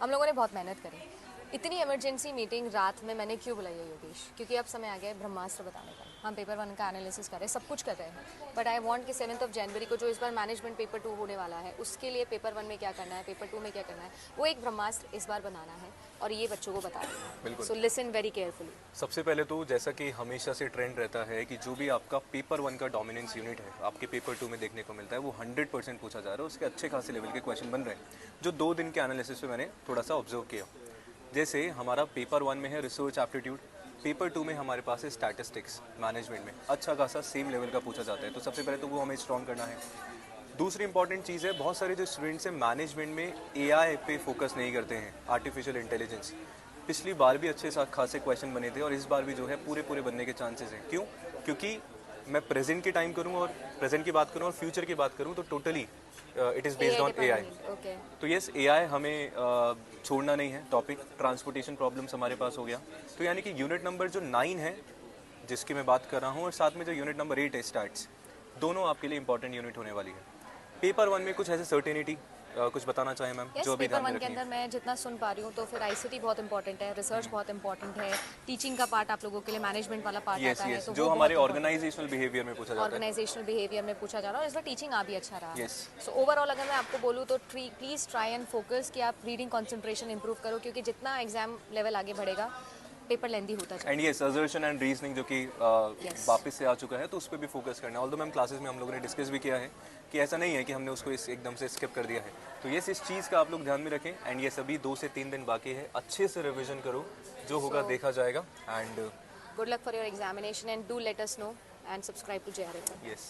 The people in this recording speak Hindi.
हम लोगों ने बहुत मेहनत करी। इतनी इमरजेंसी मीटिंग रात में मैंने क्यों बुलाई है योगेश? क्योंकि अब समय आ गया है ब्रह्मास्त्र बताने का। हम पेपर 1 का एनालिसिस कर रहे हैं, सब कुछ कर रहे हैं, बट आई वांट कि 7 जनवरी को जो इस बार मैनेजमेंट पेपर 2 होने वाला है, उसके लिए पेपर 1 में क्या करना है, पेपर 2 में क्या करना है, वो एक ब्रह्मास्त्र इस बार बनाना है और ये बच्चों को बता देना है। बिल्कुल। So listen very carefully. सबसे पहले तो जैसा कि हमेशा से ट्रेंड रहता है कि जो भी आपका पेपर 1 का डोमिनेंस यूनिट है आपके पेपर 2 में देखने को मिलता है वो 100% पूछा जा रहा है, उसके अच्छे खासे लेवल के क्वेश्चन बन रहे हैं जो 2 दिन के एनालिसिस में मैंने थोड़ा सा ऑब्जर्व किया। जैसे हमारा पेपर 1 में है रिसर्च एप्टीट्यूड, पेपर 2 में हमारे पास है स्टैटिस्टिक्स, मैनेजमेंट में अच्छा खासा सेम लेवल का पूछा जाता है, तो सबसे पहले तो वो हमें स्ट्रॉन्ग करना है। दूसरी इंपॉर्टेंट चीज़ है, बहुत सारे जो स्टूडेंट्स हैं मैनेजमेंट में एआई पे फोकस नहीं करते हैं, आर्टिफिशियल इंटेलिजेंस। पिछली बार भी अच्छे खासे क्वेश्चन बने थे और इस बार भी जो है पूरे पूरे बनने के चांसेस हैं। क्यों? क्योंकि मैं प्रेजेंट की टाइम करूँ और प्रेजेंट की बात करूँ और फ्यूचर की बात करूँ तो totally it is based on AI. Okay. तो यस, एआई हमें छोड़ना नहीं है। टॉपिक ट्रांसपोर्टेशन प्रॉब्लम्स हमारे पास हो गया, तो यानी कि यूनिट नंबर जो 9 है जिसकी मैं बात कर रहा हूँ और साथ में जो यूनिट नंबर 8 है स्टार्ट्स, दोनों आपके लिए इंपॉर्टेंट यूनिट होने वाली है। पेपर 1 में कुछ ऐसे सर्टेनिटी कुछ बताना चाहें मैम जो अभी पेपर ध्यान में 1 के रखनी अंदर है? मैं जितना सुन पा रही हूँ तो फिर आईसीटी बहुत इंपॉर्टेंट है, रिसर्च बहुत इंपॉर्टेंट है, टीचिंग का पार्ट आप लोगों के लिए मैनेजमेट वाला पार्ट यस आता है, यस, तो जो वो हमारे बहुत ऑर्गेनाइजेशनल बिहेवियर में पूछा जाता है। ऑर्गेनाइजेशनल बिहेवियर में पूछा जा रहा है और इसमें टीचिंग आ भी अच्छा रहा है। यस। सो ओवरऑल अगर मैं आपको बोलूँ तो प्लीज़ ट्राई एंड फोकस कि आप रीडिंग कंसंट्रेशन इंप्रूव करो, क्योंकि जितना एग्जाम लेवल आगे बढ़ेगा पेपर लेंदी होता एंड जाएगा। यस, असर्शन एंड रीजनिंग जो कि Yes. वापस से आ चुका है तो उस पर भी फोकस करना है। ऑल्दो मैम क्लासेस में हम लोगों ने डिस्कस भी किया है कि ऐसा नहीं है कि हमने उसको एकदम से स्किप कर दिया है। तो यस, इस चीज़ का आप लोग ध्यान में रखें। एंड ये सभी 2 से 3 दिन बाकी है, अच्छे से रिविजन करो, जो होगा देखा जाएगा। And good luck for your examination and do let us know and subscribe to JRF। Yes.